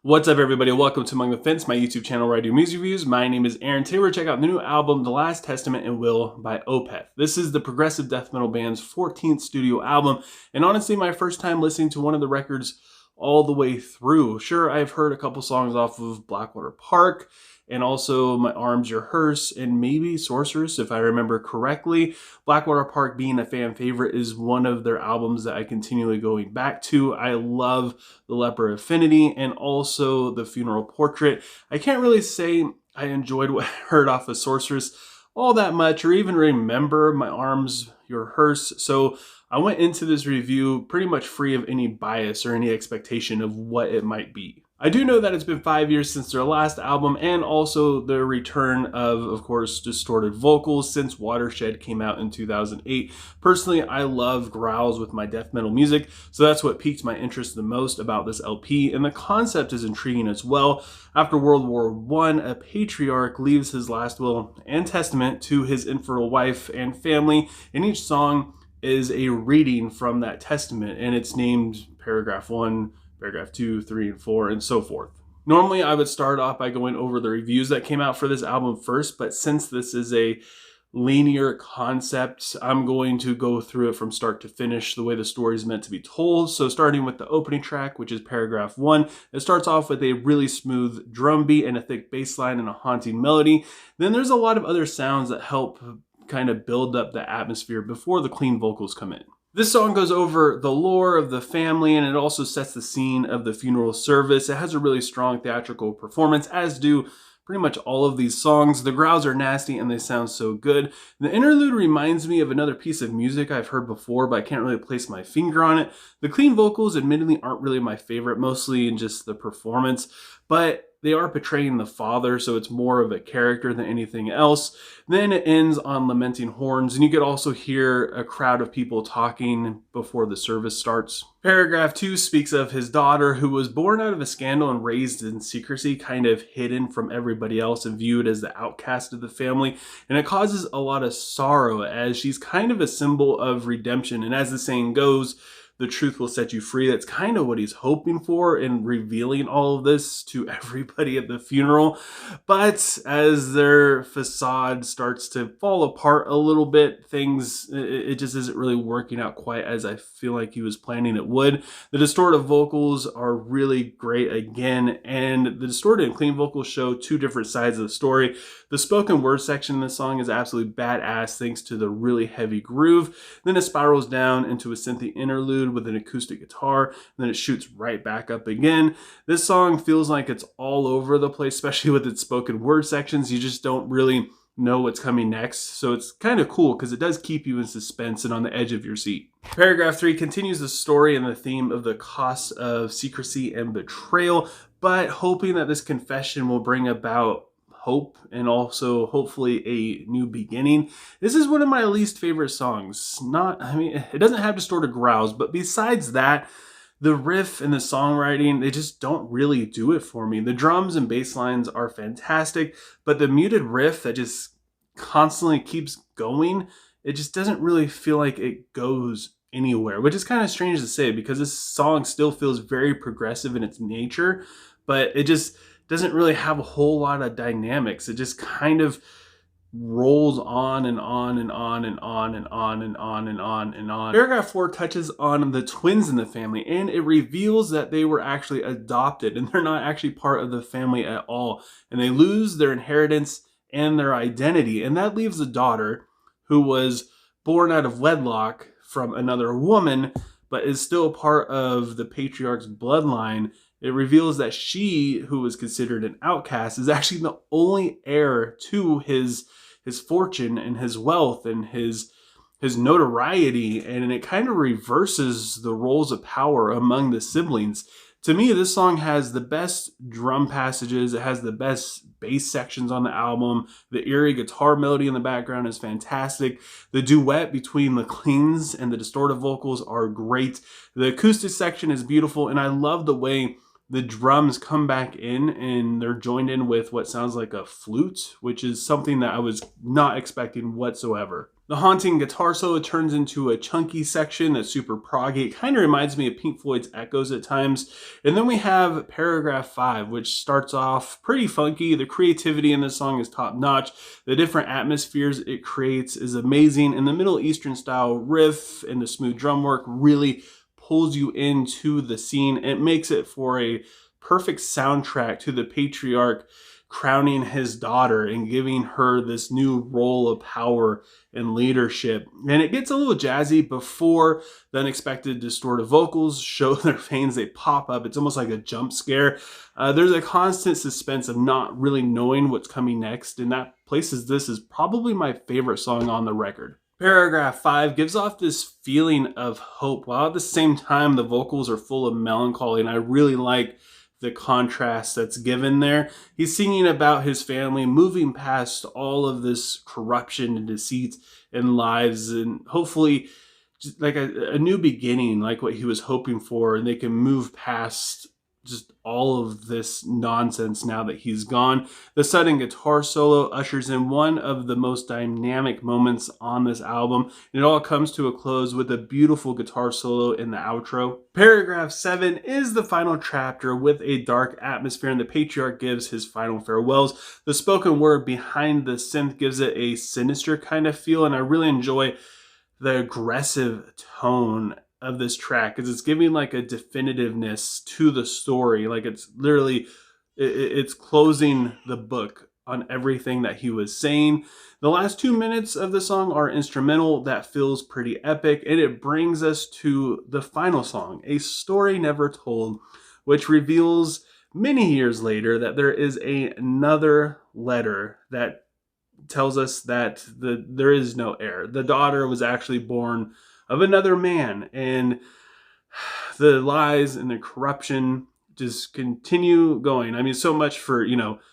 What's up, everybody? Welcome to Among the Fence, my YouTube channel where I do music reviews. My name is Aaron. Today we're checking out the new album, The Last Testament and Will by Opeth. This is the progressive death metal band's 14th studio album, and honestly my first time listening to one of the records all the way through. Sure, I've heard a couple songs off of Blackwater Park, and also My Arms, Your Hearse, and maybe Sorceress, if I remember correctly. Blackwater Park, being a fan favorite, is one of their albums that I continually going back to. I love The Leper Affinity and also The Funeral Portrait. I can't really say I enjoyed what I heard off of Sorceress all that much, or even remember My Arms, Your Hearse, so I went into this review pretty much free of any bias or any expectation of what it might be. I do know that it's been 5 years since their last album, and also the return of course, distorted vocals since Watershed came out in 2008. Personally, I love growls with my death metal music, so that's what piqued my interest the most about this LP, and the concept is intriguing as well. After World War I, a patriarch leaves his last will and testament to his infertile wife and family, and each song is a reading from that testament, and it's named paragraph 1, paragraph 2, 3, and 4, and so forth. Normally, I would start off by going over the reviews that came out for this album first, but since this is a linear concept, I'm going to go through it from start to finish the way the story is meant to be told. So starting with the opening track, which is paragraph 1, it starts off with a really smooth drum beat and a thick bass line and a haunting melody. Then there's a lot of other sounds that help kind of build up the atmosphere before the clean vocals come in. This song goes over the lore of the family, and it also sets the scene of the funeral service. It has a really strong theatrical performance, as do pretty much all of these songs. The growls are nasty and they sound so good. The interlude reminds me of another piece of music I've heard before, but I can't really place my finger on it. The clean vocals admittedly aren't really my favorite, mostly in just the performance, but they are portraying the father, so it's more of a character than anything else. Then it ends on lamenting horns, and you could also hear a crowd of people talking before the service starts. Paragraph 2 speaks of his daughter, who was born out of a scandal and raised in secrecy, kind of hidden from everybody else and viewed as the outcast of the family. And it causes a lot of sorrow, as she's kind of a symbol of redemption. And as the saying goes, the truth will set you free. That's kind of what he's hoping for in revealing all of this to everybody at the funeral. But as their facade starts to fall apart a little bit, it just isn't really working out quite as I feel like he was planning it would. The distorted vocals are really great again, and the distorted and clean vocals show two different sides of the story. The spoken word section in this song is absolutely badass thanks to the really heavy groove. Then it spirals down into a synthy interlude with an acoustic guitar, and then it shoots right back up again. This song feels like it's all over the place, especially with its spoken word sections. You just don't really know what's coming next, so it's kind of cool because it does keep you in suspense and on the edge of your seat. Paragraph 3 continues the story and the theme of the cost of secrecy and betrayal, but hoping that this confession will bring about hope and also hopefully a new beginning. This is one of my least favorite songs. It doesn't have distorted growls, but besides that, the riff and the songwriting, they just don't really do it for me. The drums and bass lines are fantastic, but the muted riff that just constantly keeps going, it just doesn't really feel like it goes anywhere, which is kind of strange to say because this song still feels very progressive in its nature, but it just doesn't really have a whole lot of dynamics. It just kind of rolls on and on and on and on and on and on and on and on. Paragraph 4 touches on the twins in the family, and it reveals that they were actually adopted and they're not actually part of the family at all, and they lose their inheritance and their identity, and that leaves the daughter, who was born out of wedlock from another woman but is still part of the patriarch's bloodline. It reveals that she, who was considered an outcast, is actually the only heir to his fortune and his wealth and his notoriety, and it kind of reverses the roles of power among the siblings. To me, this song has the best drum passages. It has the best bass sections on the album. The eerie guitar melody in the background is fantastic. The duet between the cleans and the distorted vocals are great. The acoustic section is beautiful, and I love the way the drums come back in and they're joined in with what sounds like a flute, which is something that I was not expecting whatsoever. The haunting guitar solo turns into a chunky section that's super proggy. It kind of reminds me of Pink Floyd's Echoes at times. And then we have paragraph 5, which starts off pretty funky. The creativity in this song is top notch. The different atmospheres it creates is amazing. And the Middle Eastern style riff and the smooth drum work really pulls you into the scene. It makes it for a perfect soundtrack to the patriarch crowning his daughter and giving her this new role of power and leadership. And it gets a little jazzy before the unexpected distorted vocals show their veins. They pop up. It's almost like a jump scare. There's a constant suspense of not really knowing what's coming next, and that places this as probably my favorite song on the record. Paragraph 5 gives off this feeling of hope, while at the same time the vocals are full of melancholy, and I really like the contrast that's given there. He's singing about his family moving past all of this corruption and deceit and lies, and hopefully just like a new beginning, like what he was hoping for, and they can move past just all of this nonsense now that he's gone. The sudden guitar solo ushers in one of the most dynamic moments on this album. It all comes to a close with a beautiful guitar solo in the outro. Paragraph 7 is the final chapter with a dark atmosphere, and the patriarch gives his final farewells. The spoken word behind the synth gives it a sinister kind of feel, and I really enjoy the aggressive tone of this track because it's giving like a definitiveness to the story. Like it's literally, it's closing the book on everything that he was saying. The last 2 minutes of the song are instrumental that feels pretty epic, and it brings us to the final song, A Story Never Told, which reveals many years later that there is another letter that tells us that there is no heir. The daughter was actually born of another man, and the lies and the corruption just continue going. I mean, so much for,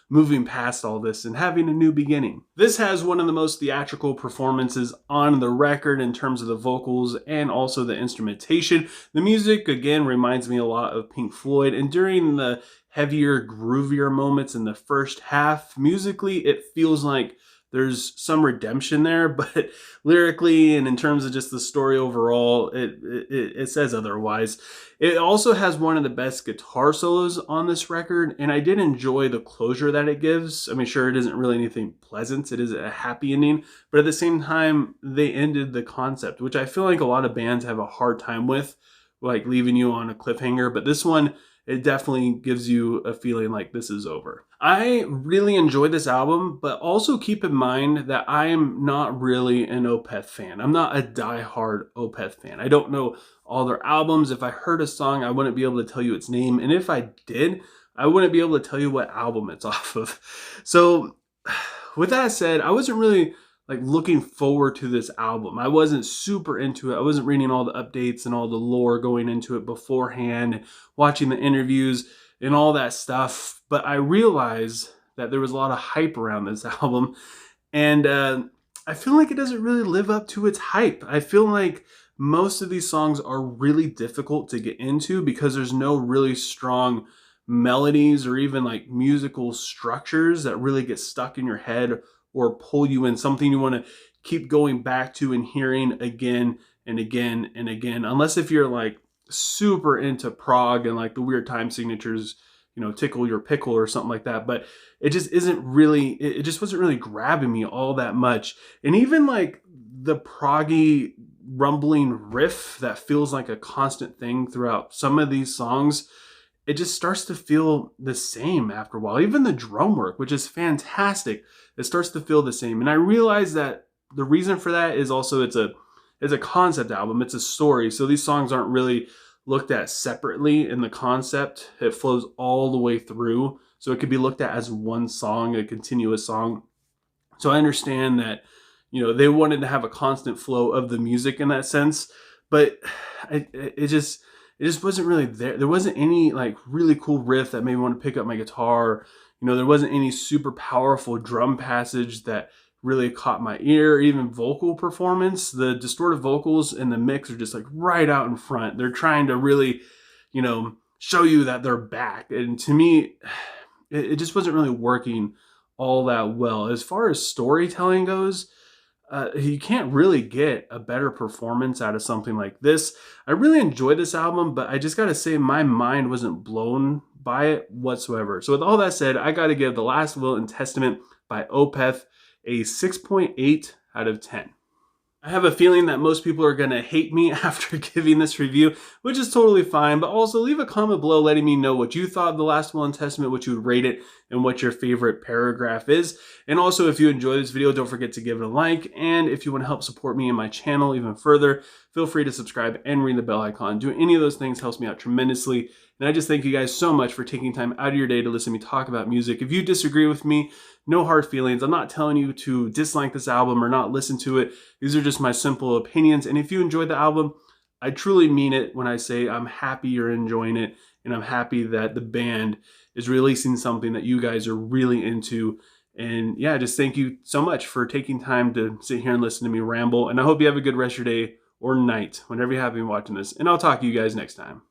moving past all this and having a new beginning. This has one of the most theatrical performances on the record in terms of the vocals and also the instrumentation. The music, again, reminds me a lot of Pink Floyd, and during the heavier, groovier moments in the first half, musically, it feels like there's some redemption there, but lyrically and in terms of just the story overall, it says otherwise. It also has one of the best guitar solos on this record, and I did enjoy the closure that it gives. I mean, sure, it isn't really anything pleasant. It is a happy ending, but at the same time, they ended the concept, which I feel like a lot of bands have a hard time with, like leaving you on a cliffhanger, but this one, it definitely gives you a feeling like this is over. I really enjoyed this album, but also keep in mind that I am not really an Opeth fan. I'm not a diehard Opeth fan. I don't know all their albums. If I heard a song, I wouldn't be able to tell you its name. And if I did, I wouldn't be able to tell you what album it's off of. So with that said, I wasn't really like looking forward to this album. I wasn't super into it. I wasn't reading all the updates and all the lore going into it beforehand, watching the interviews and all that stuff. But I realized that there was a lot of hype around this album, and I feel like it doesn't really live up to its hype. I feel like most of these songs are really difficult to get into because there's no really strong melodies or even like musical structures that really get stuck in your head or pull you in, something you want to keep going back to and hearing again and again and again. Unless if you're like super into prog and like the weird time signatures, Tickle Your Pickle or something like that. But it just isn't really, it just wasn't really grabbing me all that much. And even like the proggy rumbling riff that feels like a constant thing throughout some of these songs, it just starts to feel the same after a while. Even the drum work, which is fantastic, it starts to feel the same. And I realize that the reason for that is also it's a concept album. It's a story. So these songs aren't really looked at separately in the concept. It flows all the way through. So it could be looked at as one song, a continuous song. So I understand that, they wanted to have a constant flow of the music in that sense, but it just wasn't really there. There wasn't any like really cool riff that made me want to pick up my guitar. There wasn't any super powerful drum passage that really caught my ear, even vocal performance. The distorted vocals in the mix are just like right out in front. They're trying to really, show you that they're back. And to me, it just wasn't really working all that well. As far as storytelling goes, You can't really get a better performance out of something like this. I really enjoyed this album, but I just gotta say my mind wasn't blown by it whatsoever. So with all that said, I gotta give The Last Will and Testament by Opeth a 6.8 out of 10. I have a feeling that most people are going to hate me after giving this review, which is totally fine, but also leave a comment below letting me know what you thought of The Last Will and Testament, what you would rate it, and what your favorite paragraph is. And also, if you enjoyed this video, don't forget to give it a like, and if you want to help support me and my channel even further, feel free to subscribe and ring the bell icon. Doing any of those things helps me out tremendously, and I just thank you guys so much for taking time out of your day to listen to me talk about music. If you disagree with me, no hard feelings. I'm not telling you to dislike this album or not listen to it. These are just my simple opinions. And if you enjoyed the album, I truly mean it when I say I'm happy you're enjoying it, and I'm happy that the band is releasing something that you guys are really into. And yeah, just thank you so much for taking time to sit here and listen to me ramble. And I hope you have a good rest of your day or night whenever you have been watching this. And I'll talk to you guys next time.